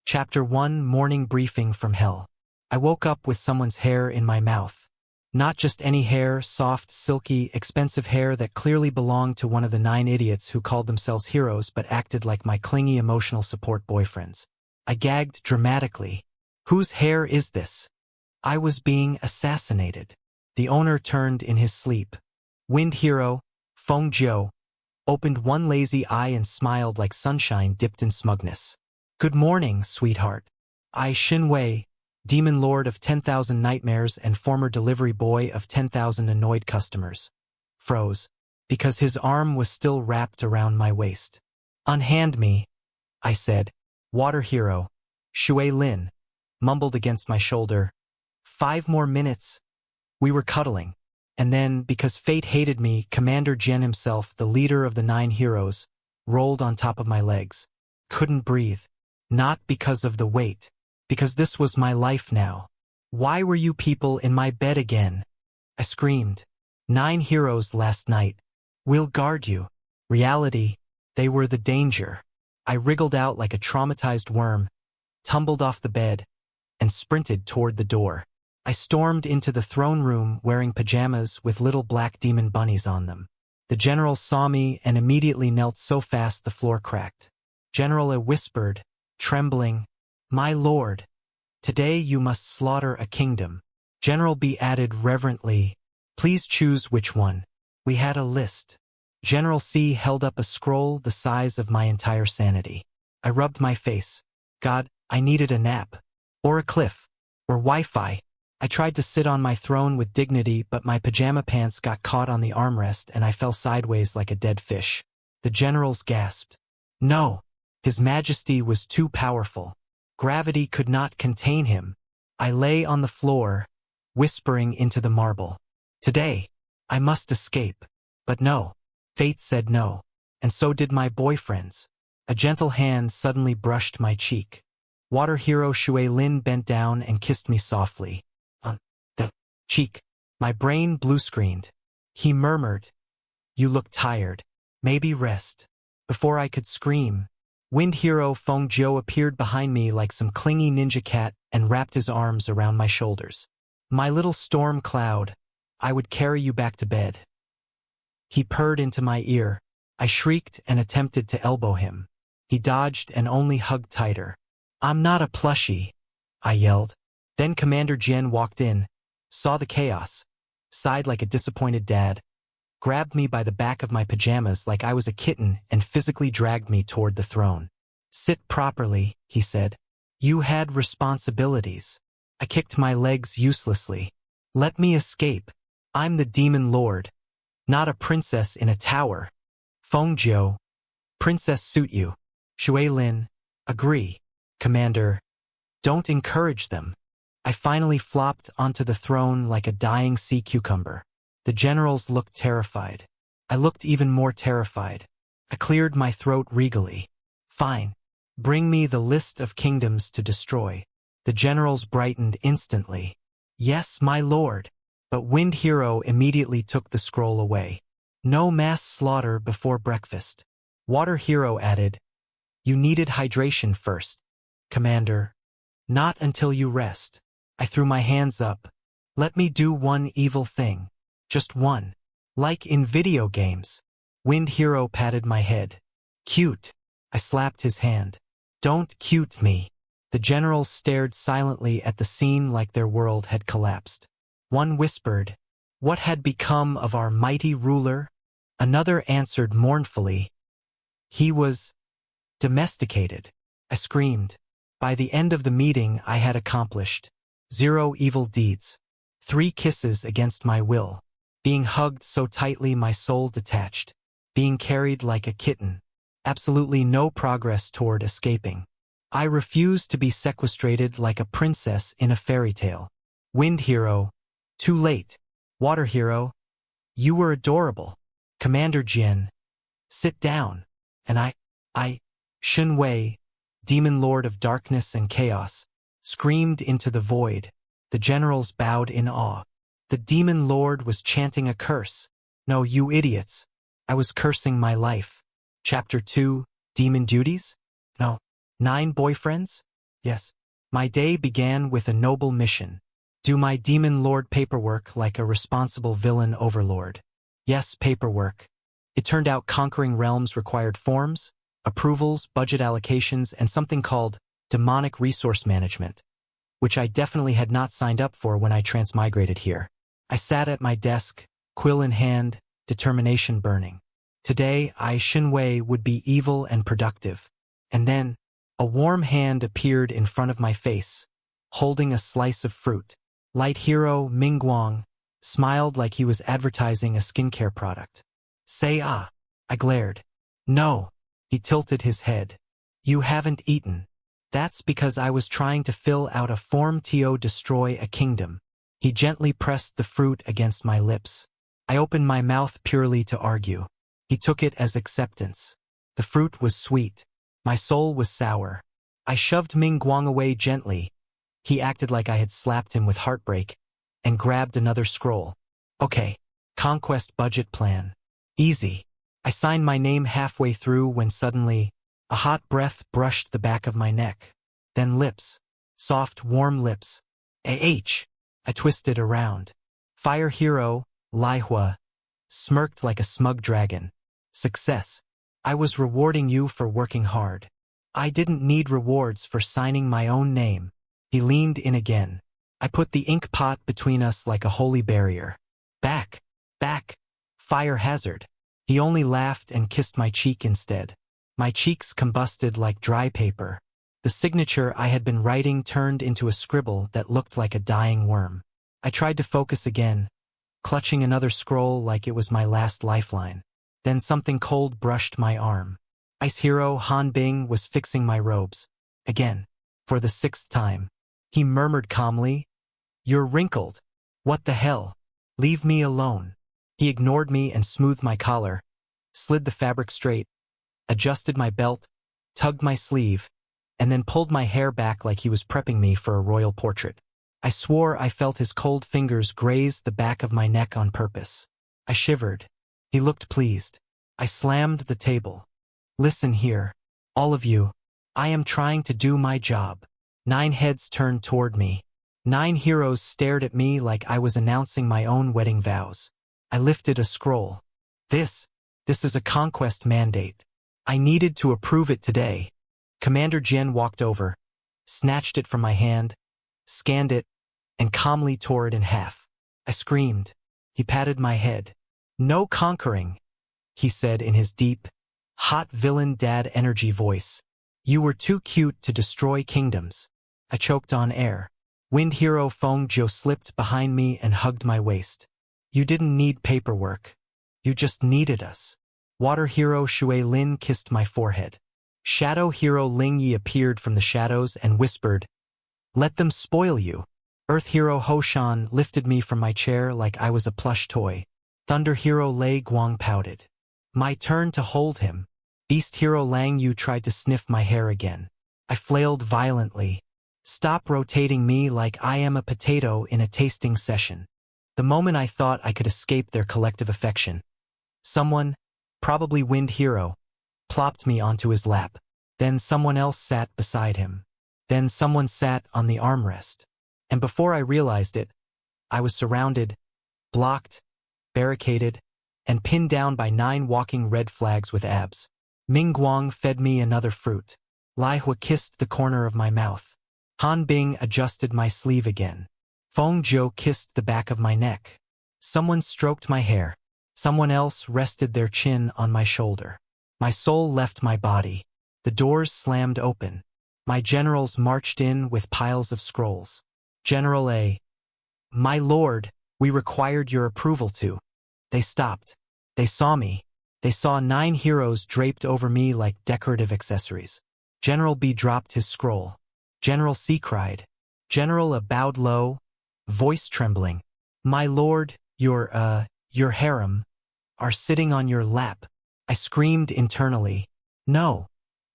Chapter 1 Morning Briefing from Hell. I woke up with someone's hair in my mouth. Not just any hair, soft, silky, expensive hair that clearly belonged to one of the 9 idiots who called themselves heroes but acted like my clingy emotional support boyfriends. I gagged dramatically. Whose hair is this? I was being assassinated. The owner turned in his sleep. Wind hero, Feng Jiu, opened one lazy eye and smiled like sunshine dipped in smugness. Good morning, sweetheart. I Shinwei, demon lord of 10,000 nightmares and former delivery boy of 10,000 annoyed customers, froze, because his arm was still wrapped around my waist. Unhand me, I said. Water hero, Shui Lin, mumbled against my shoulder. 5 more minutes. We were cuddling. And then, because fate hated me, Commander Jian himself, the leader of the 9 heroes, rolled on top of my legs. Couldn't breathe. Not because of the weight. Because this was my life now. Why were you people in my bed again? I screamed. 9 heroes last night. We'll guard you. Reality, they were the danger. I wriggled out like a traumatized worm, tumbled off the bed, and sprinted toward the door. I stormed into the throne room wearing pajamas with little black demon bunnies on them. The general saw me and immediately knelt so fast the floor cracked. General A whispered, trembling, "My lord, today you must slaughter a kingdom." General B added reverently, "Please choose which one." We had a list. General C held up a scroll the size of my entire sanity. I rubbed my face. God, I needed a nap. Or a cliff. Or Wi-Fi. I tried to sit on my throne with dignity, but my pajama pants got caught on the armrest and I fell sideways like a dead fish. The generals gasped. No. His Majesty was too powerful. Gravity could not contain him. I lay on the floor, whispering into the marble. Today, I must escape. But no. Fate said no. And so did my boyfriends. A gentle hand suddenly brushed my cheek. Water hero Shui Lin bent down and kissed me softly. On the cheek. My brain blue-screened. He murmured, "You look tired. Maybe rest." Before I could scream, Wind hero Feng Jiu appeared behind me like some clingy ninja cat and wrapped his arms around my shoulders. "My little storm cloud, I would carry you back to bed." He purred into my ear. I shrieked and attempted to elbow him. He dodged and only hugged tighter. "I'm not a plushie," I yelled. Then Commander Jian walked in, saw the chaos, sighed like a disappointed dad, grabbed me by the back of my pajamas like I was a kitten and physically dragged me toward the throne. "Sit properly," he said. "You had responsibilities." I kicked my legs uselessly. "Let me escape. I'm the demon lord. Not a princess in a tower." Feng Jiu. "Princess suit you." Shui Lin. "Agree. Commander. Don't encourage them." I finally flopped onto the throne like a dying sea cucumber. The generals looked terrified. I looked even more terrified. I cleared my throat regally. "Fine. Bring me the list of kingdoms to destroy." The generals brightened instantly. "Yes, my lord." But Wind Hero immediately took the scroll away. "No mass slaughter before breakfast." Water Hero added, "You needed hydration first, Commander. Not until you rest." I threw my hands up. "Let me do one evil thing. Just one. Like in video games." Wind Hero patted my head. "Cute." I slapped his hand. "Don't cute me." The generals stared silently at the scene like their world had collapsed. One whispered, "What had become of our mighty ruler?" Another answered mournfully, "He was domesticated." I screamed. By the end of the meeting, I had accomplished 0 evil deeds, 3 kisses against my will, being hugged so tightly my soul detached, being carried like a kitten, absolutely no progress toward escaping. I refused to be sequestrated like a princess in a fairy tale. Wind hero. Too late. Water hero. You were adorable. Commander Jian. Sit down. And I, Shinwei, demon lord of darkness and chaos, screamed into the void. The generals bowed in awe. The demon lord was chanting a curse. No, you idiots. I was cursing my life. Chapter 2, Demon Duties? No. 9 boyfriends? Yes. My day began with a noble mission. Do my demon lord paperwork like a responsible villain overlord. Yes, paperwork. It turned out conquering realms required forms, approvals, budget allocations, and something called demonic resource management, which I definitely had not signed up for when I transmigrated here. I sat at my desk, quill in hand, determination burning. Today, Shinwei would be evil and productive. And then, a warm hand appeared in front of my face, holding a slice of fruit. Light hero Mingguang smiled like he was advertising a skincare product. Say ah. I glared. No. He tilted his head. You haven't eaten. That's because I was trying to fill out a form to destroy a kingdom. He gently pressed the fruit against my lips. I opened my mouth purely to argue. He took it as acceptance. The fruit was sweet. My soul was sour. I shoved Ming Guang away gently. He acted like I had slapped him with heartbreak, and grabbed another scroll. Okay. Conquest budget plan. Easy. I signed my name halfway through when suddenly, a hot breath brushed the back of my neck. Then lips. Soft, warm lips. A-H. I twisted around. Fire hero, Lai Hua, smirked like a smug dragon. Success. I was rewarding you for working hard. I didn't need rewards for signing my own name. He leaned in again. I put the ink pot between us like a holy barrier. Back. Back. Fire hazard. He only laughed and kissed my cheek instead. My cheeks combusted like dry paper. The signature I had been writing turned into a scribble that looked like a dying worm. I tried to focus again, clutching another scroll like it was my last lifeline. Then something cold brushed my arm. Ice hero Han Bing was fixing my robes. Again. For the 6th time. He murmured calmly, "You're wrinkled. What the hell? Leave me alone." He ignored me and smoothed my collar, slid the fabric straight, adjusted my belt, tugged my sleeve, and then pulled my hair back like he was prepping me for a royal portrait. I swore I felt his cold fingers graze the back of my neck on purpose. I shivered. He looked pleased. I slammed the table. Listen here, all of you. I am trying to do my job. 9 heads turned toward me. 9 heroes stared at me like I was announcing my own wedding vows. I lifted a scroll. This is a conquest mandate. I needed to approve it today. Commander Jian walked over, snatched it from my hand, scanned it, and calmly tore it in half. I screamed. He patted my head. No conquering, he said in his deep, hot villain dad energy voice. You were too cute to destroy kingdoms. I choked on air. Wind hero Feng Zhou slipped behind me and hugged my waist. You didn't need paperwork. You just needed us. Water hero Shui Lin kissed my forehead. Shadow hero Ling Yi appeared from the shadows and whispered, "Let them spoil you." Earth hero Ho Shan lifted me from my chair like I was a plush toy. Thunder hero Lei Guang pouted. My turn to hold him. Beast hero Lang Yu tried to sniff my hair again. I flailed violently. Stop rotating me like I am a potato in a tasting session. The moment I thought I could escape their collective affection, someone, probably Wind Hero, plopped me onto his lap. Then someone else sat beside him. Then someone sat on the armrest. And before I realized it, I was surrounded, blocked, barricaded, and pinned down by 9 walking red flags with abs. Ming Guang fed me another fruit. Lai Hua kissed the corner of my mouth. Han Bing adjusted my sleeve again. Feng Zhou kissed the back of my neck. Someone stroked my hair. Someone else rested their chin on my shoulder. My soul left my body. The doors slammed open. My generals marched in with piles of scrolls. General A. My lord, we required your approval to. They stopped. They saw me. They saw 9 heroes draped over me like decorative accessories. General B dropped his scroll. General C cried. General A bowed low, voice trembling. My lord, your harem, are sitting on your lap. I screamed internally. No,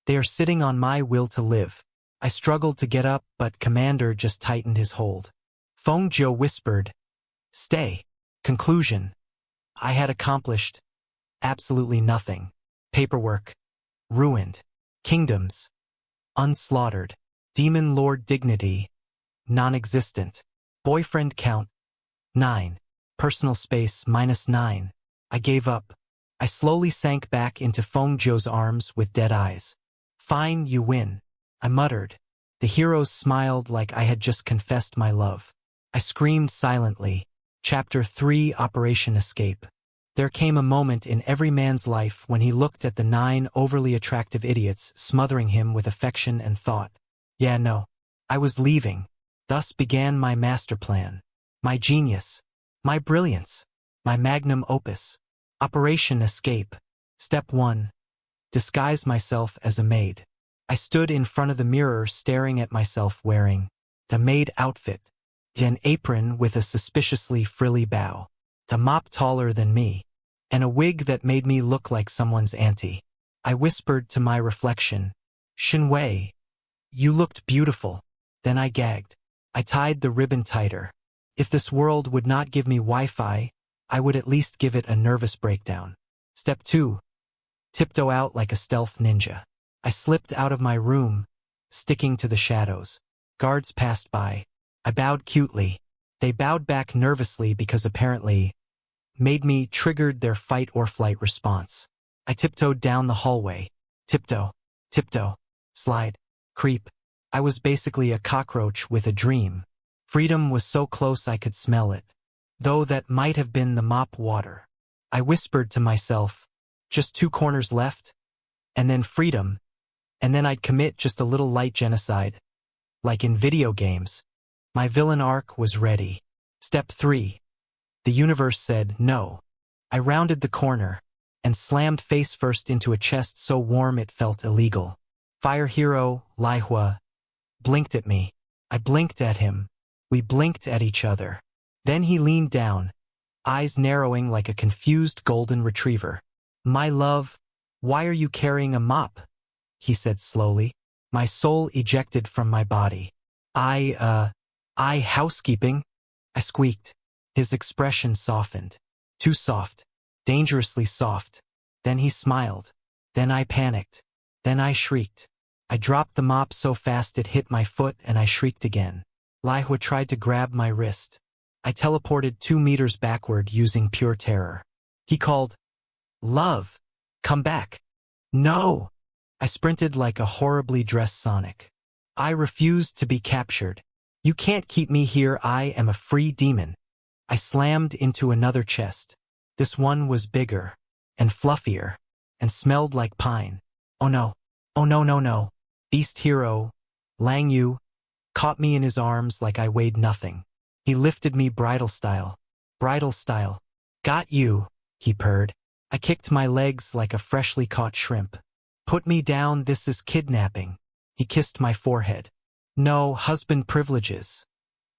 they are sitting on my will to live. I struggled to get up, but Commander just tightened his hold. Feng Zhou whispered, "Stay." Conclusion. I had accomplished absolutely nothing. Paperwork. Ruined. Kingdoms. Unslaughtered. Demon Lord dignity, non-existent. Boyfriend count, 9. Personal space, -9. I gave up. I slowly sank back into Feng Zhou's arms with dead eyes. Fine, you win, I muttered. The heroes smiled like I had just confessed my love. I screamed silently. Chapter 3, Operation Escape. There came a moment in every man's life when he looked at the 9 overly attractive idiots smothering him with affection and thought, yeah, no, I was leaving. Thus began my master plan. My genius. My brilliance. My magnum opus. Operation Escape. Step 1. Disguise myself as a maid. I stood in front of the mirror staring at myself wearing the maid outfit, an apron with a suspiciously frilly bow, a mop taller than me, and a wig that made me look like someone's auntie. I whispered to my reflection, Shinwei, you looked beautiful. Then I gagged. I tied the ribbon tighter. If this world would not give me Wi-Fi, I would at least give it a nervous breakdown. Step 2. Tiptoe out like a stealth ninja. I slipped out of my room, sticking to the shadows. Guards passed by. I bowed cutely. They bowed back nervously because apparently made me triggered their fight or flight response. I tiptoed down the hallway. Tiptoe, tiptoe, slide, creep. I was basically a cockroach with a dream. Freedom was so close I could smell it, though that might have been the mop water. I whispered to myself, just 2 corners left, and then freedom, and then I'd commit just a little light genocide. Like in video games. My villain arc was ready. Step 3. The universe said no. I rounded the corner and slammed face first into a chest so warm it felt illegal. Fire hero, Lai Hua, blinked at me. I blinked at him. We blinked at each other. Then he leaned down, eyes narrowing like a confused golden retriever. My love, why are you carrying a mop? He said slowly. My soul ejected from my body. I housekeeping? I squeaked. His expression softened. Too soft. Dangerously soft. Then he smiled. Then I panicked. Then I shrieked. I dropped the mop so fast it hit my foot and I shrieked again. Lai Hua tried to grab my wrist. I teleported 2 meters backward using pure terror. He called, Love, come back. No. I sprinted like a horribly dressed Sonic. I refused to be captured. You can't keep me here, I am a free demon. I slammed into another chest. This one was bigger, and fluffier, and smelled like pine. Oh no. Oh no no no. Beast hero, Lang Yu, caught me in his arms like I weighed nothing. He lifted me bridal style. Bridal style. Got you, he purred. I kicked my legs like a freshly caught shrimp. Put me down, this is kidnapping. He kissed my forehead. No husband privileges,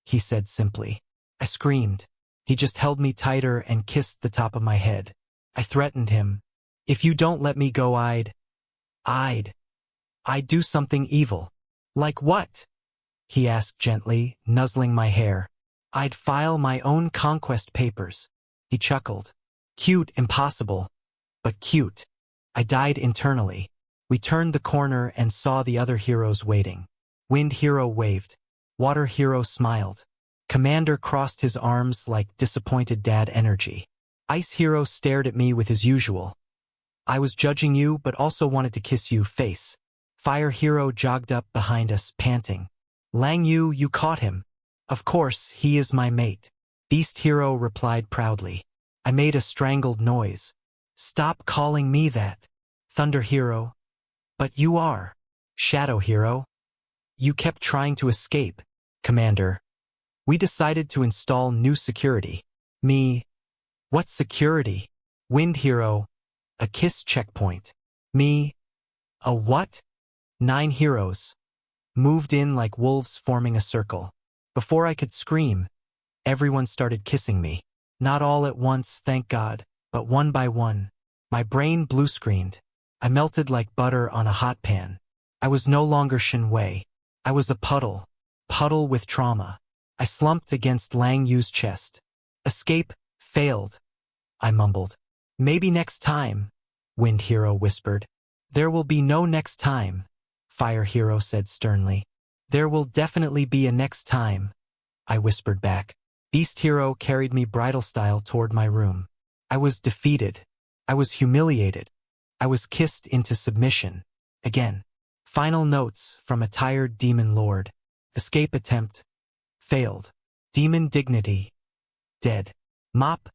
he said simply. I screamed. He just held me tighter and kissed the top of my head. I threatened him. If you don't let me go, I'd do something evil. Like what? He asked gently, nuzzling my hair. I'd file my own conquest papers. He chuckled. Cute, impossible, but cute. I died internally. We turned the corner and saw the other heroes waiting. Wind hero waved. Water hero smiled. Commander crossed his arms like disappointed dad energy. Ice hero stared at me with his usual. I was judging you but also wanted to kiss you face. Fire hero jogged up behind us, panting. Lang Yu, you caught him. Of course, he is my mate. Beast hero replied proudly. I made a strangled noise. Stop calling me that. Thunder hero. But you are. Shadow hero. You kept trying to escape, Commander. We decided to install new security. Me. What security? Wind hero. A kiss checkpoint. Me. A what? 9 heroes. Moved in like wolves forming a circle. Before I could scream, everyone started kissing me. Not all at once, thank God, but one by one. My brain blue-screened. I melted like butter on a hot pan. I was no longer Shinwei. I was a puddle with trauma. I slumped against Lang Yu's chest. Escape failed, I mumbled. Maybe next time, Wind hero whispered. There will be no next time, Fire hero said sternly. There will definitely be a next time, I whispered back. Beast Hero carried me bridal style toward my room. I was defeated. I was humiliated. I was kissed into submission. Again. Final notes from a tired demon lord. Escape attempt. Failed. Demon dignity. Dead. Mop.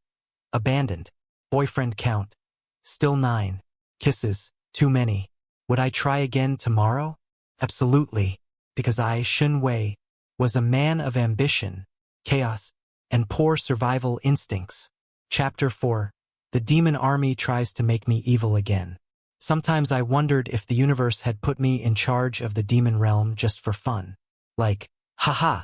Abandoned. Boyfriend count. Still 9. Kisses. Too many. Would I try again tomorrow? Absolutely. Because I, Shun Wei, was a man of ambition, chaos, and poor survival instincts. Chapter 4. The demon army tries to make me evil again. Sometimes I wondered if the universe had put me in charge of the demon realm just for fun. Like, haha,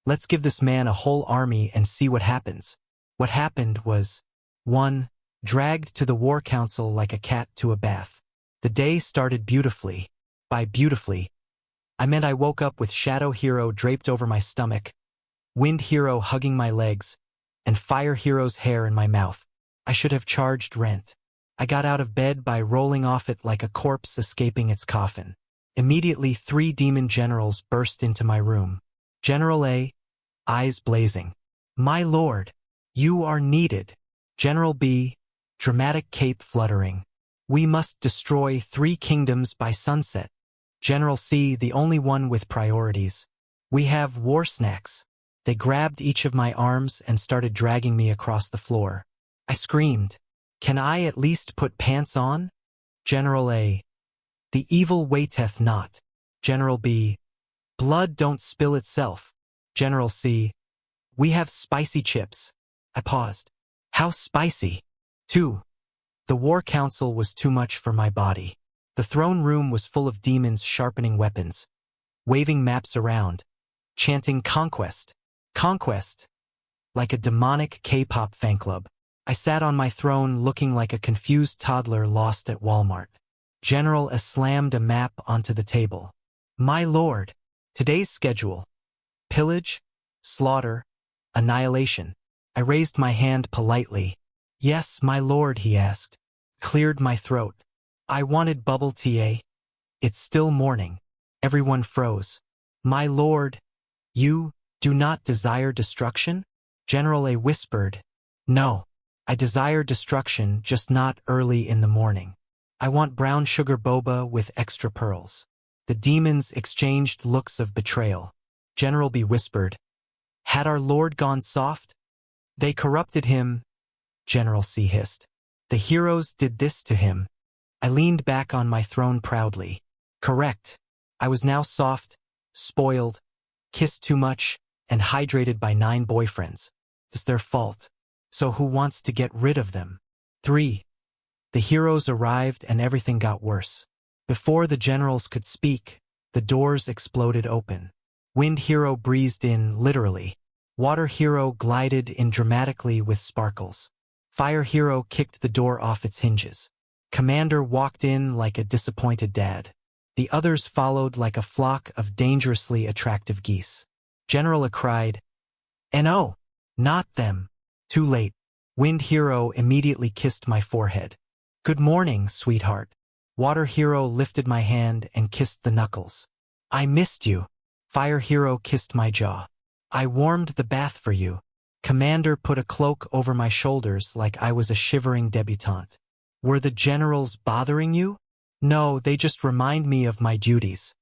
let's give this man a whole army and see what happens. What happened was 1. Dragged to the war council like a cat to a bath. The day started beautifully. By beautifully, I meant I woke up with Shadow Hero draped over my stomach, Wind Hero hugging my legs, and Fire Hero's hair in my mouth. I should have charged rent. I got out of bed by rolling off it like a corpse escaping its coffin. Immediately 3 demon generals burst into my room. General A, eyes blazing. My lord, you are needed. General B, dramatic cape fluttering. We must destroy 3 kingdoms by sunset. General C, the only one with priorities. We have war snacks. They grabbed each of my arms and started dragging me across the floor. I screamed, can I at least put pants on? General A, the evil waiteth not. General B, blood don't spill itself. General C, we have spicy chips. I paused. How spicy? 2. The war council was too much for my body. The throne room was full of demons sharpening weapons, waving maps around, chanting conquest, conquest, like a demonic K-pop fan club. I sat on my throne looking like a confused toddler lost at Walmart. General A slammed a map onto the table. My lord, today's schedule. Pillage, slaughter, annihilation. I raised my hand politely. Yes, my lord, he asked. Cleared my throat. I wanted bubble tea. It's still morning. Everyone froze. My lord, you do not desire destruction? General A whispered. No, I desire destruction, just not early in the morning. I want brown sugar boba with extra pearls. The demons exchanged looks of betrayal. General B whispered. Had our lord gone soft? They corrupted him, General C hissed. The heroes did this to him. I leaned back on my throne proudly. Correct. I was now soft, spoiled, kissed too much, and hydrated by 9 boyfriends. It's their fault. So who wants to get rid of them? 3. The heroes arrived and everything got worse. Before the generals could speak, the doors exploded open. Wind Hero breezed in, literally. Water Hero glided in dramatically with sparkles. Fire Hero kicked the door off its hinges. Commander walked in like a disappointed dad. The others followed like a flock of dangerously attractive geese. General A cried, "No, not them." Too late. Wind Hero immediately kissed my forehead. Good morning, sweetheart. Water Hero lifted my hand and kissed the knuckles. I missed you. Fire Hero kissed my jaw. I warmed the bath for you. Commander put a cloak over my shoulders like I was a shivering debutante. Were the generals bothering you? No, they just remind me of my duties.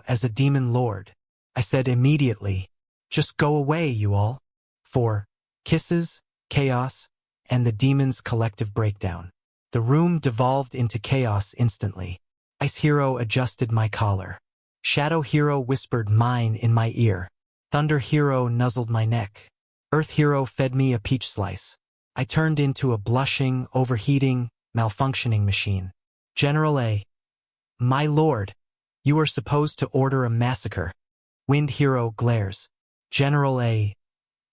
As a demon lord. I said immediately, just go away, you all. 4. Kisses, chaos, and the demon's collective breakdown. The room devolved into chaos instantly. Ice Hero adjusted my collar. Shadow Hero whispered mine in my ear. Thunder Hero nuzzled my neck. Earth Hero fed me a peach slice. I turned into a blushing, overheating, malfunctioning machine. General A. My lord, you are supposed to order a massacre. Wind Hero glares. General A.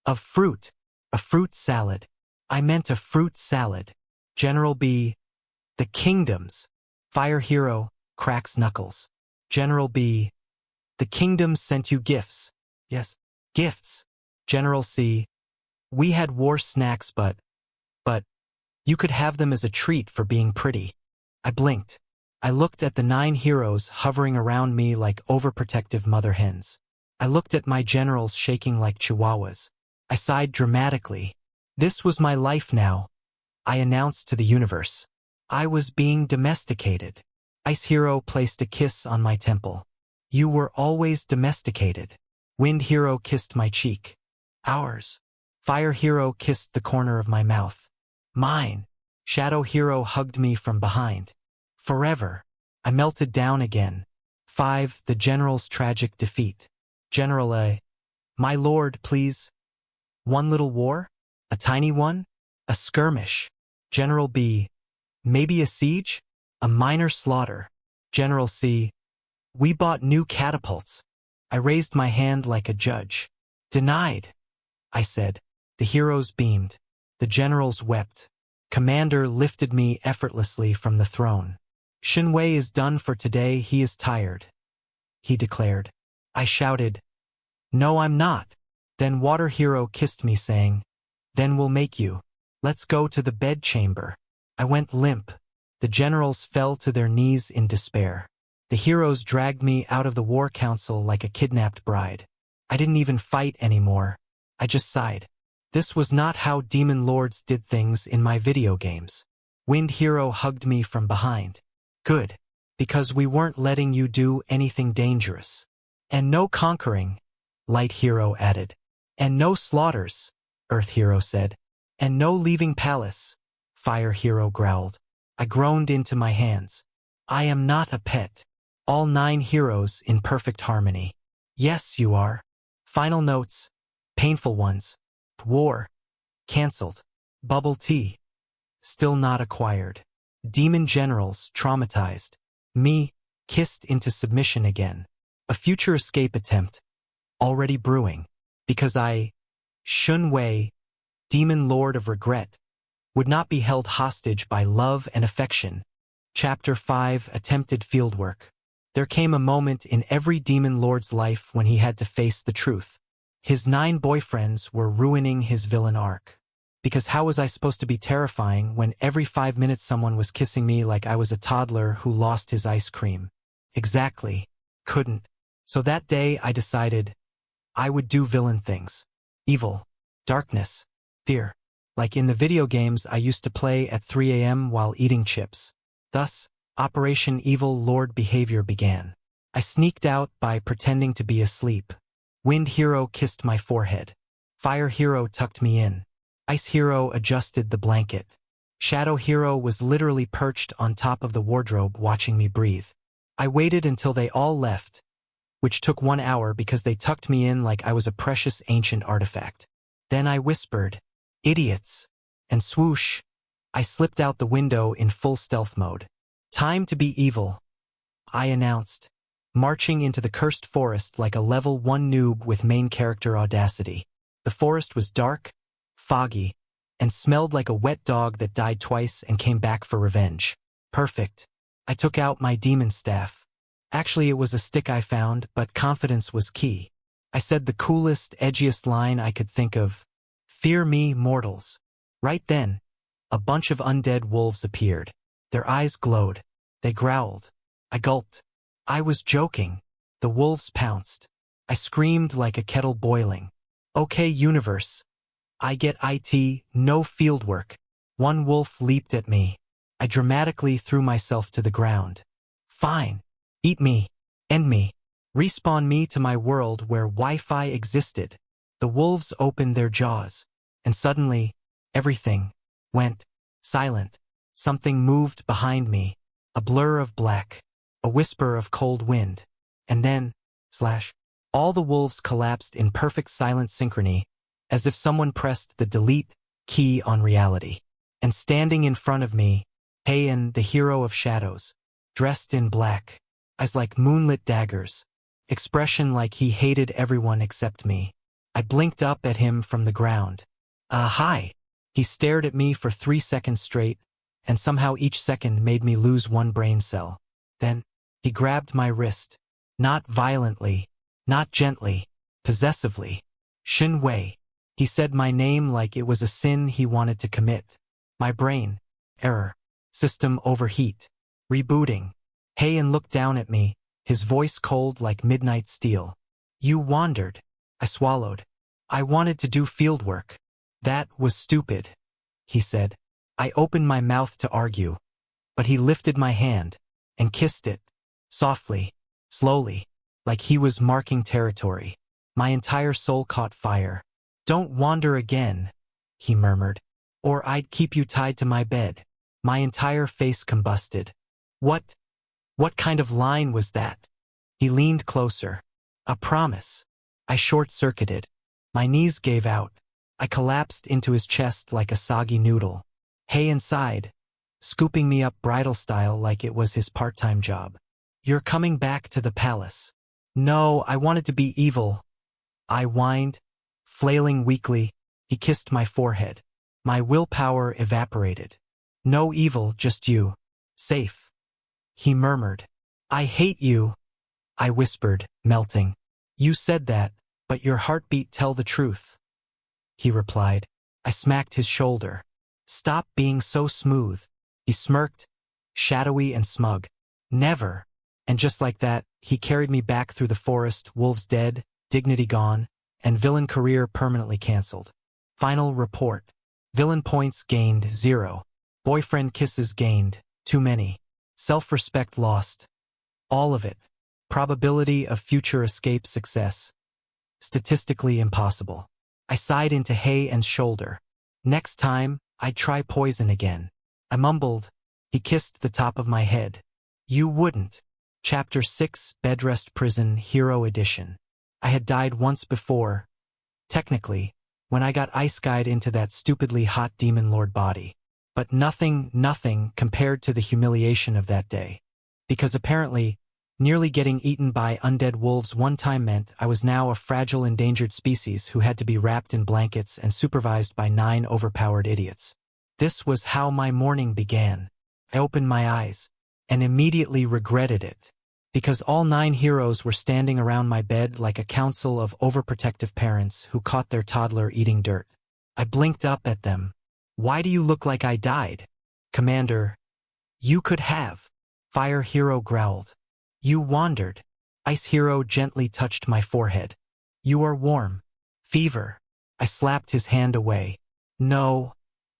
Of fruit. A fruit salad. I meant a fruit salad. General B. The kingdoms. Fire Hero cracks knuckles. General B. The kingdoms sent you gifts. Yes, gifts. General C. We had war snacks, but you could have them as a treat for being pretty. I blinked. I looked at the 9 heroes hovering around me like overprotective mother hens. I looked at my generals shaking like chihuahuas. I sighed dramatically. This was my life now, I announced to the universe. I was being domesticated. Ice Hero placed a kiss on my temple. You were always domesticated. Wind Hero kissed my cheek. Ours. Fire Hero kissed the corner of my mouth. Mine. Shadow Hero hugged me from behind. Forever. I melted down again. 5. The General's tragic defeat. General A. My lord, please. One little war? A tiny one? A skirmish. General B. Maybe a siege? A minor slaughter. General C. We bought new catapults. I raised my hand like a judge. Denied, I said. The heroes beamed. The generals wept. Commander lifted me effortlessly from the throne. Shinwei is done for today, he is tired, he declared. I shouted, No, I'm not. Then Water Hero kissed me saying, Then we'll make you. Let's go to the bedchamber. I went limp. The generals fell to their knees in despair. The heroes dragged me out of the war council like a kidnapped bride. I didn't even fight anymore. I just sighed. This was not how demon lords did things in my video games. Wind Hero hugged me from behind. Good. Because we weren't letting you do anything dangerous. And no conquering, Light Hero added. And no slaughters, Earth Hero said. And no leaving palace, Fire Hero growled. I groaned into my hands. I am not a pet. All 9 heroes in perfect harmony. Yes, you are. Final notes. Painful ones. War. Cancelled. Bubble tea. Still not acquired. Demon generals traumatized. Me, kissed into submission again. A future escape attempt. Already brewing. Because I, Shun Wei, demon lord of regret, would not be held hostage by love and affection. Chapter 5. Attempted fieldwork. There came a moment in every demon lord's life when he had to face the truth. His 9 boyfriends were ruining his villain arc. Because how was I supposed to be terrifying when every 5 minutes someone was kissing me like I was a toddler who lost his ice cream? Exactly. Couldn't. So that day I decided I would do villain things. Evil. Darkness. Fear. Like in the video games I used to play at 3 a.m. while eating chips. Thus, Operation Evil Lord behavior began. I sneaked out by pretending to be asleep. Wind Hero kissed my forehead. Fire Hero tucked me in. Ice Hero adjusted the blanket. Shadow Hero was literally perched on top of the wardrobe watching me breathe. I waited until they all left, which took 1 hour because they tucked me in like I was a precious ancient artifact. Then I whispered, Idiots! And swoosh, I slipped out the window in full stealth mode. Time to be evil, I announced, marching into the cursed forest like a level 1 noob with main character audacity. The forest was dark, foggy, and smelled like a wet dog that died twice and came back for revenge. Perfect. I took out my demon staff. Actually, it was a stick I found, but confidence was key. I said the coolest, edgiest line I could think of. Fear me, mortals. Right then, a bunch of undead wolves appeared. Their eyes glowed. They growled. I gulped. I was joking. The wolves pounced. I screamed like a kettle boiling. Okay, universe. I get IT, no fieldwork. One wolf leaped at me. I dramatically threw myself to the ground. Fine. Eat me. End me. Respawn me to my world where Wi-Fi existed. The wolves opened their jaws. And suddenly, everything went silent. Something moved behind me. A blur of black. A whisper of cold wind. And then, all the wolves collapsed in perfect silent synchrony, as if someone pressed the delete key on reality. And standing in front of me, Heian, the hero of shadows, dressed in black, eyes like moonlit daggers, expression like he hated everyone except me. I blinked up at him from the ground. Hi. He stared at me for 3 seconds straight, and somehow each second made me lose 1 brain cell. Then, he grabbed my wrist. Not violently, not gently, possessively. Shin Wei. He said my name like it was a sin he wanted to commit. My brain. Error. System overheat. Rebooting. Heian looked down at me, his voice cold like midnight steel. You wandered. I swallowed. I wanted to do fieldwork. That was stupid, he said. I opened my mouth to argue, but he lifted my hand and kissed it, softly, slowly, like he was marking territory. My entire soul caught fire. Don't wander again, he murmured, or I'd keep you tied to my bed. My entire face combusted. What kind of line was that? He leaned closer. A promise. I short-circuited. My knees gave out. I collapsed into his chest like a soggy noodle. Heian sighed, scooping me up bridal style like it was his part-time job. You're coming back to the palace. No, I wanted to be evil. I whined, flailing weakly. He kissed my forehead. My willpower evaporated. No evil, just you. Safe. He murmured. I hate you. I whispered, melting. You said that, but your heartbeat tell the truth. He replied. I smacked his shoulder. Stop being so smooth. He smirked, shadowy and smug. Never. And just like that, he carried me back through the forest, wolves dead, dignity gone, and villain career permanently cancelled. Final report. Villain points gained 0. Boyfriend kisses gained, too many. Self-respect lost. All of it. Probability of future escape success. Statistically impossible. I sighed into Heian's shoulder. Next time, I'd try poison again. I mumbled. He kissed the top of my head. You wouldn't. Chapter 6, Bedrest Prison, Hero Edition. I had died once before. Technically, when I got ice-guyed into that stupidly hot demon lord body. But nothing compared to the humiliation of that day. Because apparently, nearly getting eaten by undead wolves one time meant I was now a fragile endangered species who had to be wrapped in blankets and supervised by 9 overpowered idiots. This was how my morning began. I opened my eyes, and immediately regretted it. Because all 9 heroes were standing around my bed like a council of overprotective parents who caught their toddler eating dirt. I blinked up at them. Why do you look like I died? Commander. You could have. Fire hero growled. You wandered. Ice hero gently touched my forehead. You are warm. Fever. I slapped his hand away. No.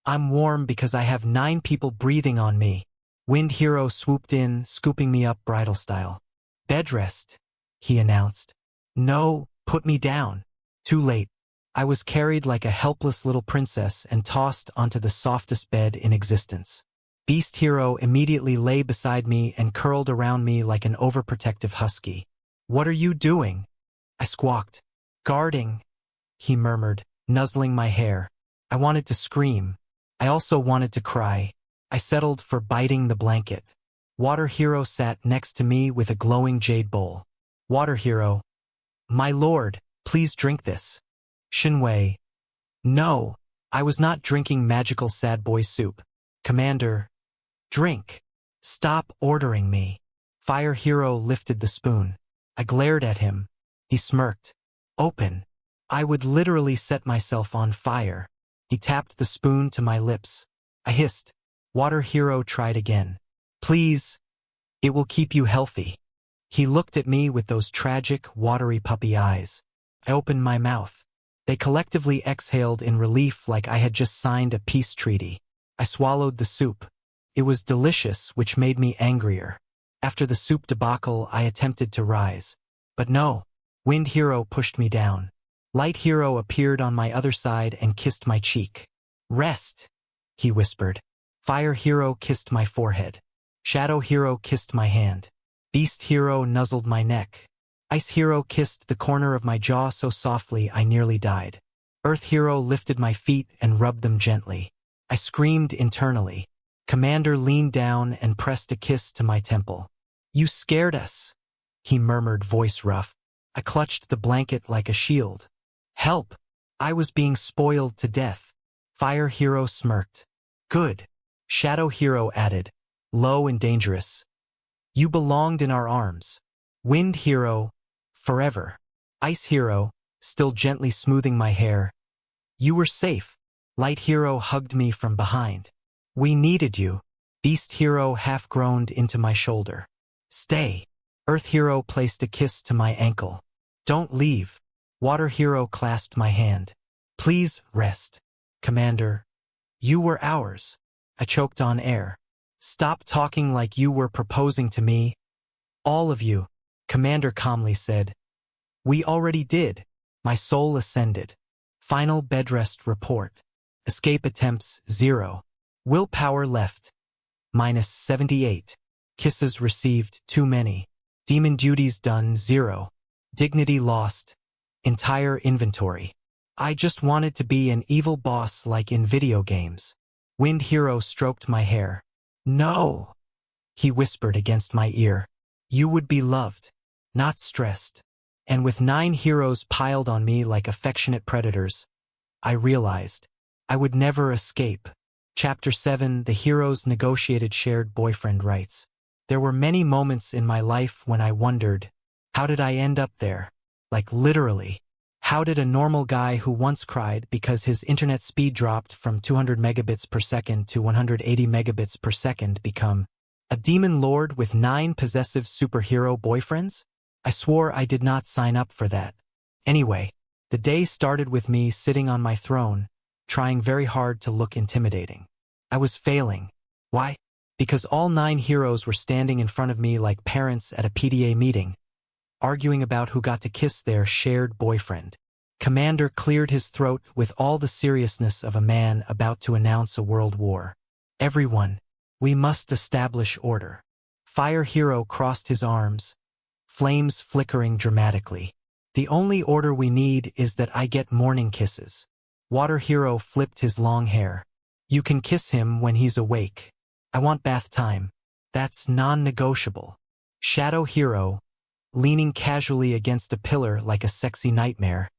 I'm warm because I have 9 people breathing on me. Wind hero swooped in, scooping me up bridal style. Bedrest, he announced. No, put me down. Too late. I was carried like a helpless little princess and tossed onto the softest bed in existence. Beast hero immediately lay beside me and curled around me like an overprotective husky. What are you doing? I squawked. Guarding, he murmured, nuzzling my hair. I wanted to scream. I also wanted to cry. I settled for biting the blanket. Water hero sat next to me with a glowing jade bowl. Water hero. My lord, please drink this. Shinwei. No, I was not drinking magical sad boy soup. Commander. Drink. Stop ordering me. Fire hero lifted the spoon. I glared at him. He smirked. Open. I would literally set myself on fire. He tapped the spoon to my lips. I hissed. Water hero tried again. Please. It will keep you healthy. He looked at me with those tragic, watery puppy eyes. I opened my mouth. They collectively exhaled in relief like I had just signed a peace treaty. I swallowed the soup. It was delicious, which made me angrier. After the soup debacle, I attempted to rise. But no. Wind hero pushed me down. Light hero appeared on my other side and kissed my cheek. Rest, he whispered. Fire hero kissed my forehead. Shadow hero kissed my hand. Beast hero nuzzled my neck. Ice hero kissed the corner of my jaw so softly I nearly died. Earth hero lifted my feet and rubbed them gently. I screamed internally. Commander leaned down and pressed a kiss to my temple. You scared us, he murmured, voice rough. I clutched the blanket like a shield. Help! I was being spoiled to death. Fire hero smirked. Good. Shadow hero added. Low and dangerous. You belonged in our arms. Wind hero. Forever. Ice hero, still gently smoothing my hair. You were safe. Light hero hugged me from behind. We needed you. Beast hero half groaned into my shoulder. Stay. Earth Hero placed a kiss to my ankle. Don't leave. Water Hero clasped my hand. Please rest. Commander. You were ours. I choked on air. Stop talking like you were proposing to me. All of you, Commander calmly said. We already did. My soul ascended. Final Bedrest report. Escape attempts 0. Willpower left. -78. Kisses received too many. Demon duties done 0. Dignity lost. Entire inventory. I just wanted to be an evil boss like in video games. Wind Hero stroked my hair. No, he whispered against my ear. You would be loved, not stressed. And with 9 heroes piled on me like affectionate predators, I realized I would never escape. Chapter 7, The Heroes Negotiated Shared Boyfriend Rights. There were many moments in my life when I wondered, how did I end up there? Like literally. How did a normal guy who once cried because his internet speed dropped from 200 megabits per second to 180 megabits per second become a demon lord with 9 possessive superhero boyfriends? I swore I did not sign up for that. Anyway, the day started with me sitting on my throne, trying very hard to look intimidating. I was failing. Why? Because all 9 heroes were standing in front of me like parents at a PTA meeting, arguing about who got to kiss their shared boyfriend. Commander cleared his throat with all the seriousness of a man about to announce a world war. Everyone, we must establish order. Fire Hero crossed his arms, flames flickering dramatically. The only order we need is that I get morning kisses. Water Hero flipped his long hair. You can kiss him when he's awake. I want bath time. That's non-negotiable. Shadow Hero, leaning casually against a pillar like a sexy nightmare,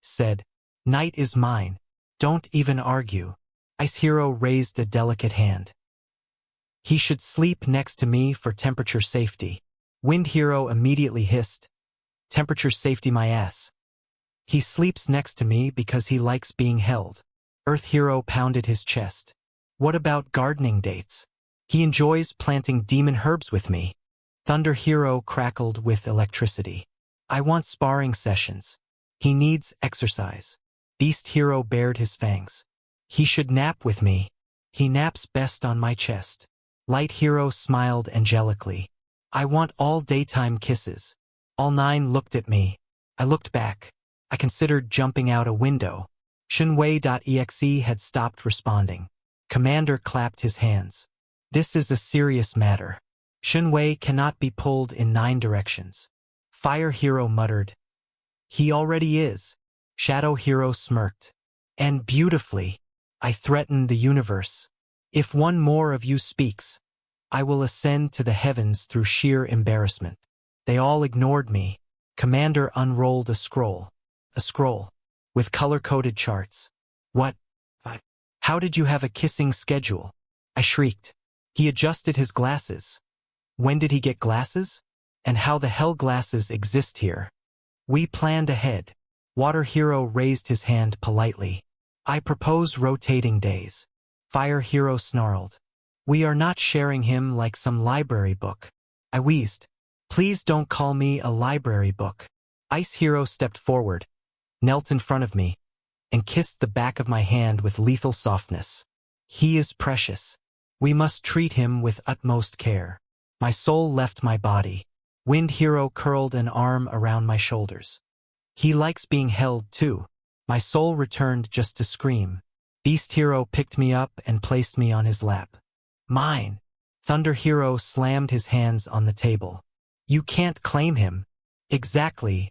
said, Night is mine. Don't even argue. Ice Hero raised a delicate hand. He should sleep next to me for temperature safety. Wind Hero immediately hissed, Temperature safety my ass. He sleeps next to me because he likes being held. Earth Hero pounded his chest. What about gardening dates? He enjoys planting demon herbs with me. Thunder Hero crackled with electricity. I want sparring sessions. He needs exercise. Beast Hero bared his fangs. He should nap with me. He naps best on my chest. Light Hero smiled angelically. I want all daytime kisses. All 9 looked at me. I looked back. I considered jumping out a window. Shinwei.exe had stopped responding. Commander clapped his hands. This is a serious matter. Shinwei cannot be pulled in 9 directions. Fire Hero muttered. He already is. Shadow Hero smirked. And beautifully. I threaten the universe. If one more of you speaks, I will ascend to the heavens through sheer embarrassment. They all ignored me. Commander unrolled a scroll. A scroll. With color-coded charts. What? How did you have a kissing schedule? I shrieked. He adjusted his glasses. When did he get glasses? And how the hell glasses exist here? We planned ahead. Water Hero raised his hand politely. I propose rotating days. Fire Hero snarled. We are not sharing him like some library book. I wheezed. Please don't call me a library book. Ice Hero stepped forward, knelt in front of me, and kissed the back of my hand with lethal softness. He is precious. We must treat him with utmost care. My soul left my body. Wind Hero curled an arm around my shoulders. He likes being held too. My soul returned just to scream. Beast Hero picked me up and placed me on his lap. Mine. Thunder Hero slammed his hands on the table. You can't claim him. Exactly.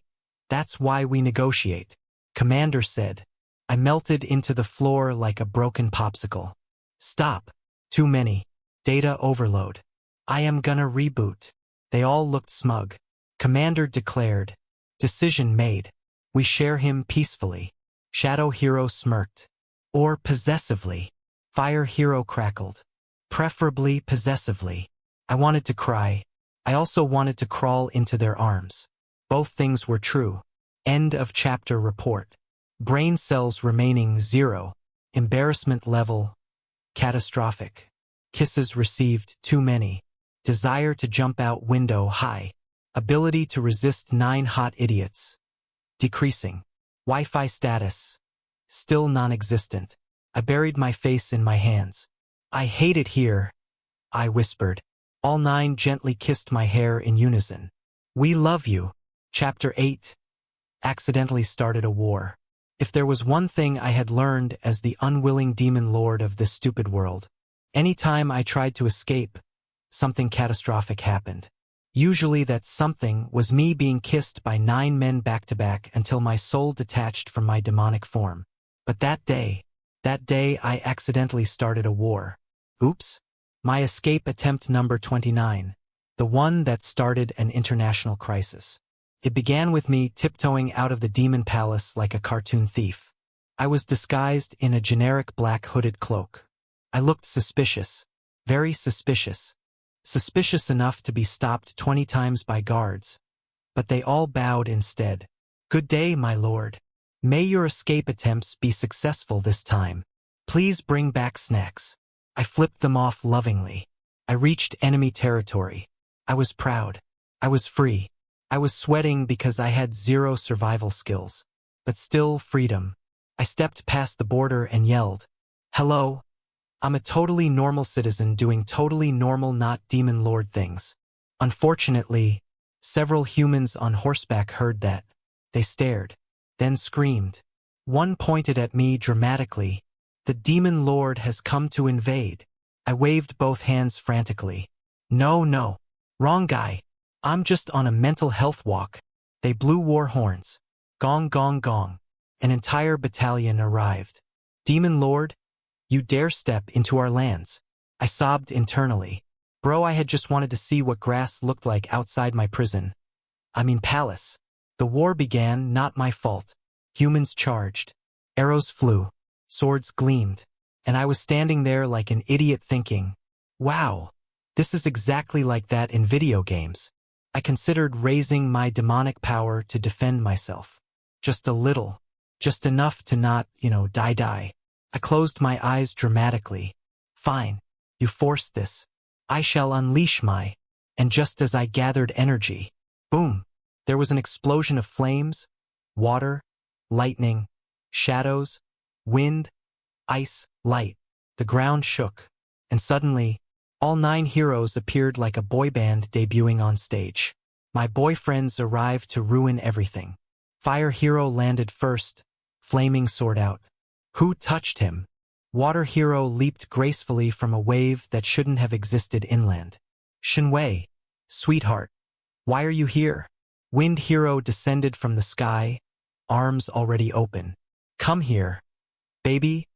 That's why we negotiate. Commander said. I melted into the floor like a broken popsicle. Stop. Too many. Data overload. I am gonna reboot. They all looked smug. Commander declared. Decision made. We share him peacefully. Shadow Hero smirked. Or possessively. Fire Hero crackled. Preferably possessively. I wanted to cry. I also wanted to crawl into their arms. Both things were true. End of chapter report. Brain cells remaining 0. Embarrassment level. Catastrophic. Kisses received too many. Desire to jump out window high. Ability to resist 9 hot idiots. Decreasing. Wi-Fi status. Still non-existent. I buried my face in my hands. I hate it here, I whispered. All 9 gently kissed my hair in unison. We love you. Chapter 8. Accidentally started a war. If there was one thing I had learned as the unwilling demon lord of this stupid world, any time I tried to escape, something catastrophic happened. Usually that something was me being kissed by 9 men back-to-back until my soul detached from my demonic form. But that day I accidentally started a war. Oops. My escape attempt number 29. The one that started an international crisis. It began with me tiptoeing out of the demon palace like a cartoon thief. I was disguised in a generic black hooded cloak. I looked suspicious. Very suspicious. Suspicious enough to be stopped 20 times by guards. But they all bowed instead. Good day, my lord. May your escape attempts be successful this time. Please bring back snacks. I flipped them off lovingly. I reached enemy territory. I was proud. I was free. I was sweating because I had 0 survival skills. But still freedom. I stepped past the border and yelled, "Hello. I'm a totally normal citizen doing totally normal not demon lord things." Unfortunately, several humans on horseback heard that. They stared, then screamed. One pointed at me dramatically. The demon lord has come to invade. I waved both hands frantically. No. Wrong guy. I'm just on a mental health walk. They blew war horns. Gong, gong, gong. An entire battalion arrived. Demon lord? You dare step into our lands. I sobbed internally. Bro, I had just wanted to see what grass looked like outside my prison. Palace. The war began, not my fault. Humans charged. Arrows flew. Swords gleamed. And I was standing there like an idiot thinking, wow, this is exactly like that in video games. I considered raising my demonic power to defend myself. Just a little. Just enough to not, die. I closed my eyes dramatically. Fine. You forced this. I shall unleash my. And just as I gathered energy, boom, there was an explosion of flames, water, lightning, shadows, wind, ice, light. The ground shook. And suddenly, all 9 heroes appeared like a boy band debuting on stage. My boyfriends arrived to ruin everything. Fire hero landed first, flaming sword out. Who touched him? Water hero leaped gracefully from a wave that shouldn't have existed inland. Shinwei, sweetheart, why are you here? Wind hero descended from the sky, arms already open. Come here. Baby,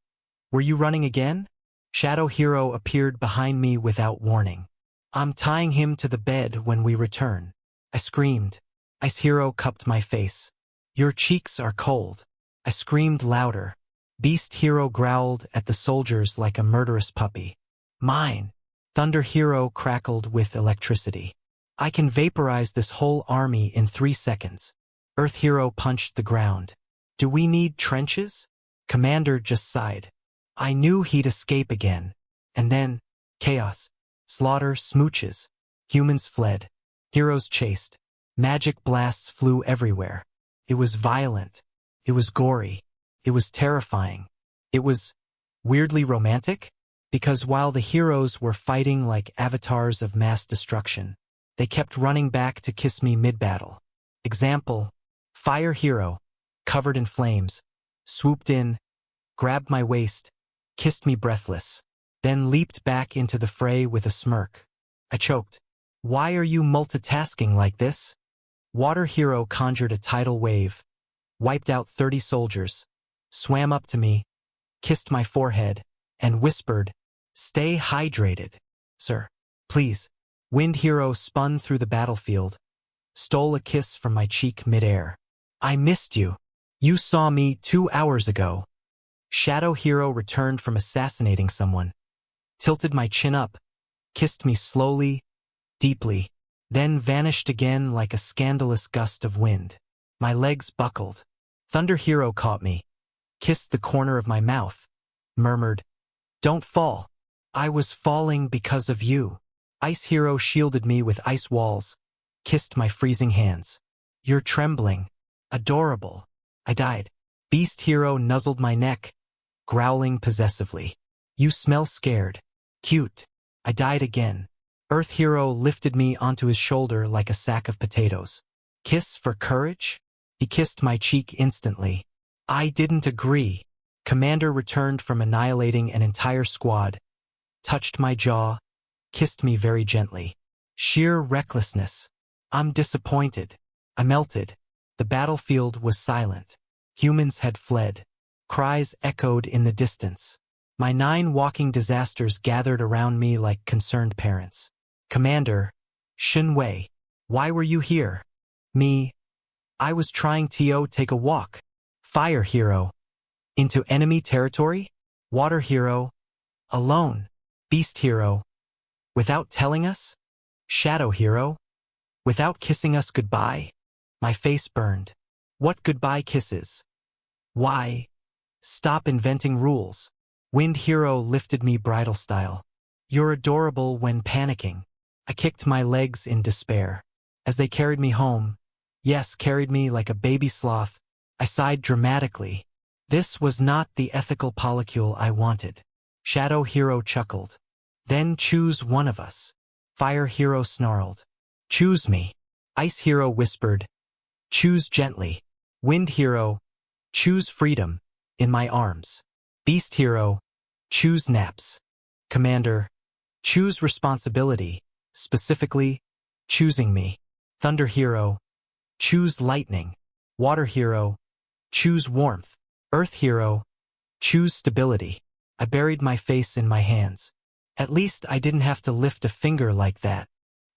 were you running again? Shadow hero appeared behind me without warning. I'm tying him to the bed when we return. I screamed. Ice hero cupped my face. Your cheeks are cold. I screamed louder. Beast hero growled at the soldiers like a murderous puppy. Mine. Thunder hero crackled with electricity. I can vaporize this whole army in 3 seconds. Earth hero punched the ground. Do we need trenches? Commander just sighed. I knew he'd escape again. And then, chaos, slaughter, smooches. Humans fled. Heroes chased. Magic blasts flew everywhere. It was violent. It was gory. It was terrifying. It was weirdly romantic, because while the heroes were fighting like avatars of mass destruction, they kept running back to kiss me mid-battle. Example, fire hero, covered in flames, swooped in, grabbed my waist, kissed me breathless, then leaped back into the fray with a smirk. I choked. Why are you multitasking like this? Water hero conjured a tidal wave, wiped out 30 soldiers, swam up to me, kissed my forehead, and whispered, "Stay hydrated, sir. Please." Wind hero spun through the battlefield, stole a kiss from my cheek midair. I missed you. You saw me 2 hours ago. Shadow hero returned from assassinating someone, tilted my chin up, kissed me slowly, deeply, then vanished again like a scandalous gust of wind. My legs buckled. Thunder hero caught me, kissed the corner of my mouth, murmured, "Don't fall. I was falling because of you." Ice Hero shielded me with ice walls, kissed my freezing hands. You're trembling. Adorable. I died. Beast Hero nuzzled my neck, growling possessively. You smell scared. Cute. I died again. Earth Hero lifted me onto his shoulder like a sack of potatoes. Kiss for courage? He kissed my cheek instantly. I didn't agree. Commander returned from annihilating an entire squad, touched my jaw, kissed me very gently. Sheer recklessness. I'm disappointed. I melted. The battlefield was silent. Humans had fled. Cries echoed in the distance. My 9 walking disasters gathered around me like concerned parents. Commander, Shinwei, why were you here? Me. I was trying to take a walk. Fire Hero. Into enemy territory? Water Hero. Alone. Beast Hero. Without telling us? Shadow Hero. Without kissing us goodbye? My face burned. What goodbye kisses? Why? Stop inventing rules. Wind Hero lifted me bridal style. You're adorable when panicking. I kicked my legs in despair. As they carried me home, yes, carried me like a baby sloth, I sighed dramatically. This was not the ethical polycule I wanted. Shadow Hero chuckled. Then choose one of us. Fire Hero snarled. Choose me. Ice Hero whispered. Choose gently. Wind Hero. Choose freedom. In my arms. Beast Hero. Choose naps. Commander. Choose responsibility. Specifically, choosing me. Thunder Hero. Choose lightning. Water Hero. Choose warmth. Earth Hero. Choose stability. I buried my face in my hands. At least I didn't have to lift a finger like that.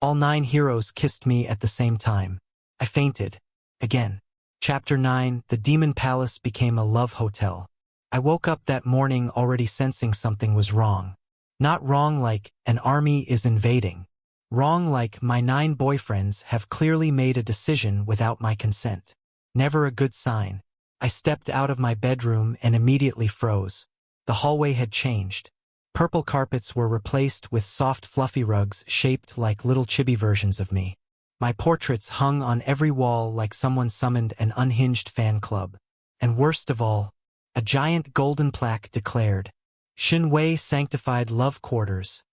All 9 heroes kissed me at the same time. I fainted. Again. Chapter 9, The Demon Palace became a love hotel. I woke up that morning already sensing something was wrong. Not wrong like an army is invading. Wrong like my 9 boyfriends have clearly made a decision without my consent. Never a good sign. I stepped out of my bedroom and immediately froze. The hallway had changed. Purple carpets were replaced with soft fluffy rugs shaped like little chibi versions of me. My portraits hung on every wall like someone summoned an unhinged fan club. And worst of all, a giant golden plaque declared, Shinwei Sanctified Love Quarters.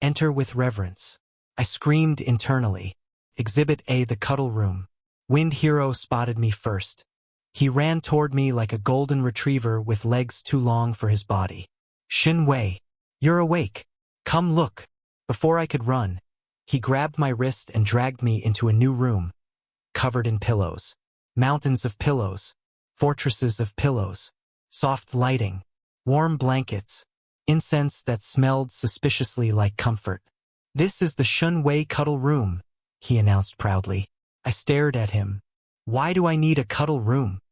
Enter with reverence. I screamed internally. Exhibit A, the cuddle room. Wind Hero spotted me first. He ran toward me like a golden retriever with legs too long for his body. Shinwei, you're awake. Come look. Before I could run, he grabbed my wrist and dragged me into a new room, covered in pillows. Mountains of pillows. Fortresses of pillows. Soft lighting. Warm blankets. Incense that smelled suspiciously like comfort. This is the Shinwei cuddle room, he announced proudly. I stared at him. Why do I need a cuddle room?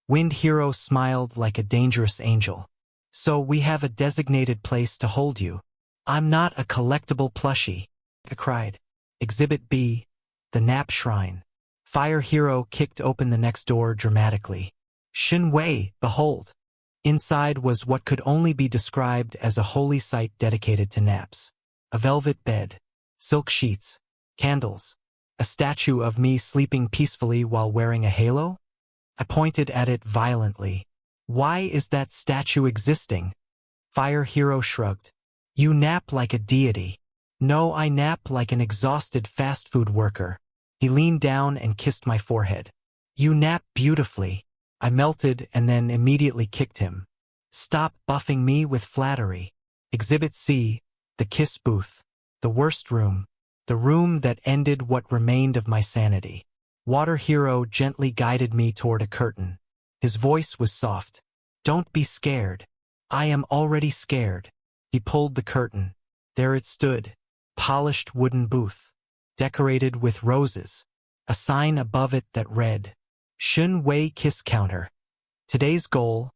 Wind Hero smiled like a dangerous angel. So we have a designated place to hold you. I'm not a collectible plushie, I cried. Exhibit B, the nap shrine. Fire Hero kicked open the next door dramatically. Shinwei, behold. Inside was what could only be described as a holy site dedicated to naps. A velvet bed, silk sheets, candles, a statue of me sleeping peacefully while wearing a halo? I pointed at it violently. Why is that statue existing? Fire Hero shrugged. You nap like a deity. No, I nap like an exhausted fast food worker. He leaned down and kissed my forehead. You nap beautifully. I melted and then immediately kicked him. Stop buffing me with flattery. Exhibit C, the kiss booth. The worst room. The room that ended what remained of my sanity. Water Hero gently guided me toward a curtain. His voice was soft. Don't be scared. I am already scared. He pulled the curtain. There it stood. Polished wooden booth. Decorated with roses. A sign above it that read, Shinwei Kiss Counter. Today's goal,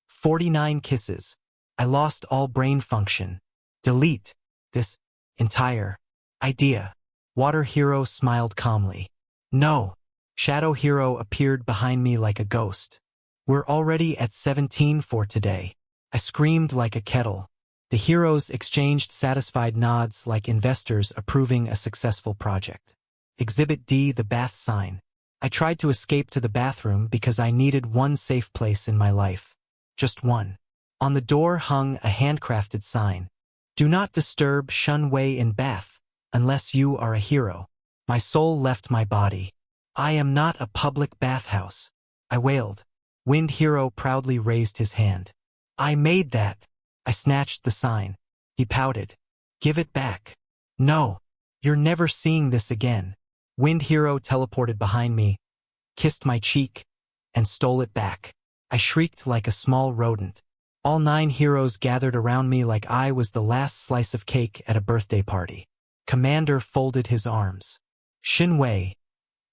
49 kisses. I lost all brain function. Delete this entire idea. Water Hero smiled calmly. No. Shadow Hero appeared behind me like a ghost. We're already at 17 for today. I screamed like a kettle. The heroes exchanged satisfied nods like investors approving a successful project. Exhibit D, the bath sign. I tried to escape to the bathroom because I needed one safe place in my life. Just one. On the door hung a handcrafted sign. Do not disturb Shun Wei in bath, unless you are a hero. My soul left my body. I am not a public bathhouse, I wailed. Wind Hero proudly raised his hand. I made that. I snatched the sign. He pouted. Give it back. No. You're never seeing this again. Wind Hero teleported behind me, kissed my cheek, and stole it back. I shrieked like a small rodent. All 9 heroes gathered around me like I was the last slice of cake at a birthday party. Commander folded his arms. Shin Wei,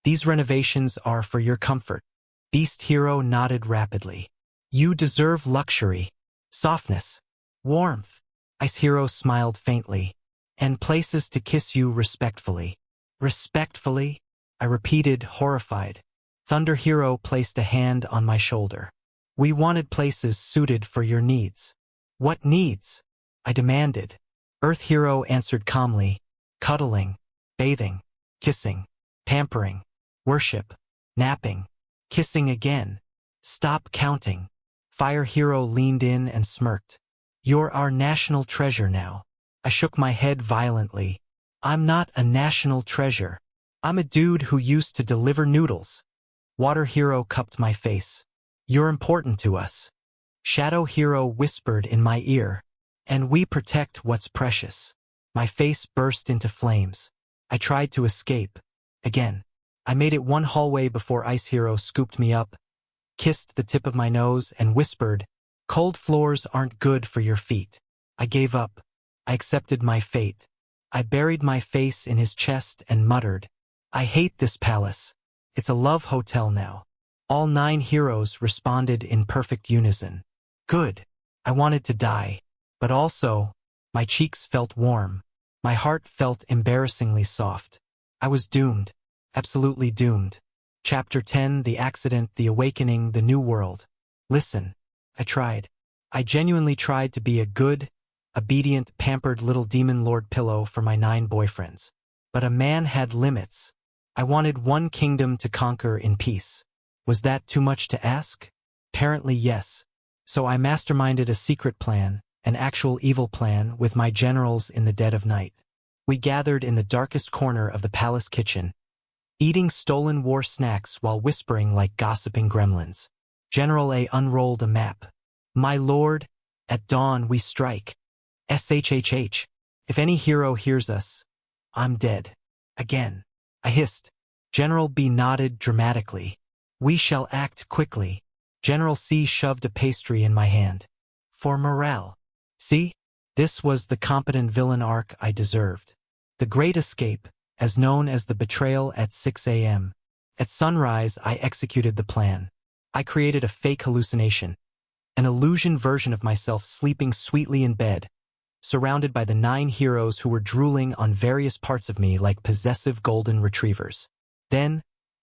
these renovations are for your comfort. Beast Hero nodded rapidly. You deserve luxury, softness, warmth. Ice Hero smiled faintly. And places to kiss you respectfully. Respectfully? I repeated, horrified. Thunder Hero placed a hand on my shoulder. We wanted places suited for your needs. What needs? I demanded. Earth Hero answered calmly. Cuddling, bathing, kissing, pampering, worship, napping, kissing again. Stop counting. Fire Hero leaned in and smirked. You're our national treasure now. I shook my head violently. I'm not a national treasure. I'm a dude who used to deliver noodles. Water Hero cupped my face. You're important to us. Shadow Hero whispered in my ear. And we protect what's precious. My face burst into flames. I tried to escape. Again. I made it one hallway before Ice Hero scooped me up, kissed the tip of my nose, and whispered, Cold floors aren't good for your feet. I gave up. I accepted my fate. I buried my face in his chest and muttered, I hate this palace. It's a love hotel now. All 9 heroes responded in perfect unison. Good. I wanted to die. But also, my cheeks felt warm. My heart felt embarrassingly soft. I was doomed. Absolutely doomed. Chapter 10, The Accident, The Awakening, The New World. Listen. I tried. I genuinely tried to be a good, obedient, pampered little demon lord pillow for my 9 boyfriends. But a man had limits. I wanted one kingdom to conquer in peace. Was that too much to ask? Apparently yes. So I masterminded a secret plan, an actual evil plan, with my generals in the dead of night. We gathered in the darkest corner of the palace kitchen, eating stolen war snacks while whispering like gossiping gremlins. General A unrolled a map. My lord, at dawn we strike. SHHH. If any hero hears us, I'm dead. Again. I hissed. General B nodded dramatically. We shall act quickly. General C shoved a pastry in my hand. For morale. See? This was the competent villain arc I deserved. The Great Escape, as known as the betrayal at 6 a.m. At sunrise, I executed the plan. I created a fake hallucination, an illusion version of myself sleeping sweetly in bed, surrounded by the 9 heroes who were drooling on various parts of me like possessive golden retrievers. Then,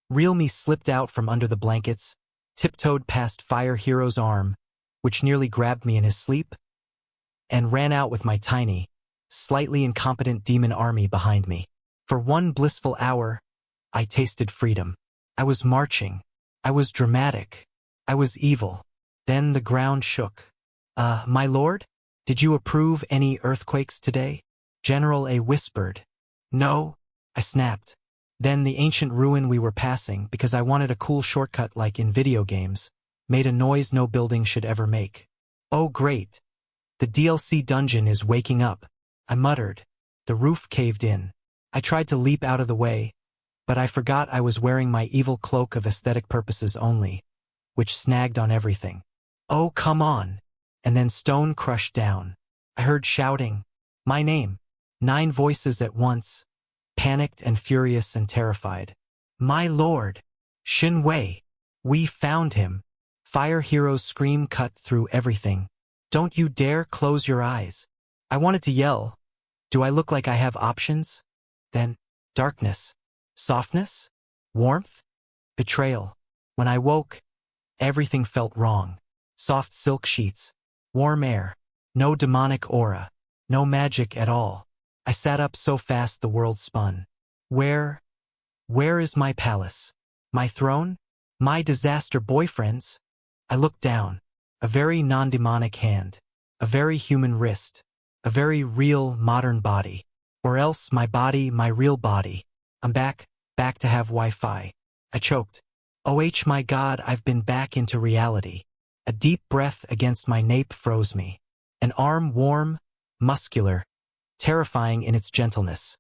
real me slipped out from under the blankets, tiptoed past Fire Hero's arm, which nearly grabbed me in his sleep, and ran out with my tiny, slightly incompetent demon army behind me. For one blissful hour, I tasted freedom. I was marching. I was dramatic. I was evil. Then the ground shook. My lord? Did you approve any earthquakes today? General A whispered. No, I snapped. Then the ancient ruin we were passing, because I wanted a cool shortcut like in video games, made a noise no building should ever make. Oh great. The DLC dungeon is waking up. I muttered. The roof caved in. I tried to leap out of the way, but I forgot I was wearing my evil cloak of aesthetic purposes only, which snagged on everything. Oh, come on. And then stone crushed down. I heard shouting. My name. 9 voices at once, panicked and furious and terrified. My lord. Shin Wei. We found him. Fire Hero's scream cut through everything. Don't you dare close your eyes. I wanted to yell. Do I look like I have options? Then, darkness. Softness? Warmth? Betrayal. When I woke, everything felt wrong. Soft silk sheets. Warm air. No demonic aura. No magic at all. I sat up so fast the world spun. Where is my palace? My throne? My disaster boyfriends? I looked down. A very non-demonic hand. A very human wrist. A very real, modern body. Or else my body, my real body. I'm back to have Wi-Fi. I choked. OH my God, I've been back into reality. A deep breath against my nape froze me. An arm warm, muscular, terrifying in its gentleness,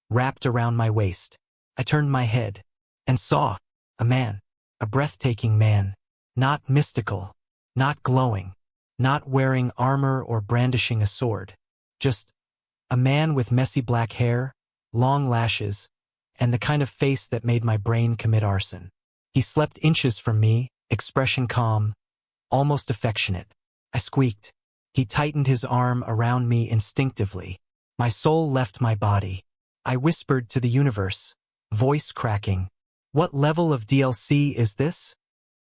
wrapped around my waist. I turned my head and saw a man, a breathtaking man, not mystical, not glowing, not wearing armor or brandishing a sword, just a man with messy black hair, long lashes, and the kind of face that made my brain commit arson. He slept inches from me, expression calm, almost affectionate. I squeaked. He tightened his arm around me instinctively. My soul left my body. I whispered to the universe, voice cracking. What level of DLC is this?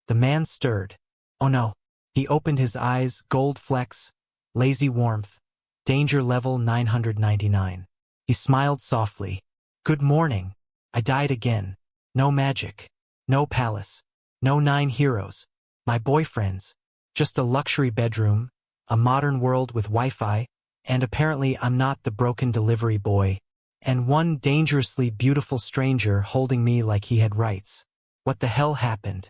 The man stirred. Oh no. He opened his eyes, gold flecks, lazy warmth, danger level 999. He smiled softly. Good morning. I died again. No magic. No palace. No 9 heroes. My boyfriends. Just a luxury bedroom, a modern world with Wi-Fi, and apparently I'm not the broken delivery boy, and one dangerously beautiful stranger holding me like he had rights. What the hell happened?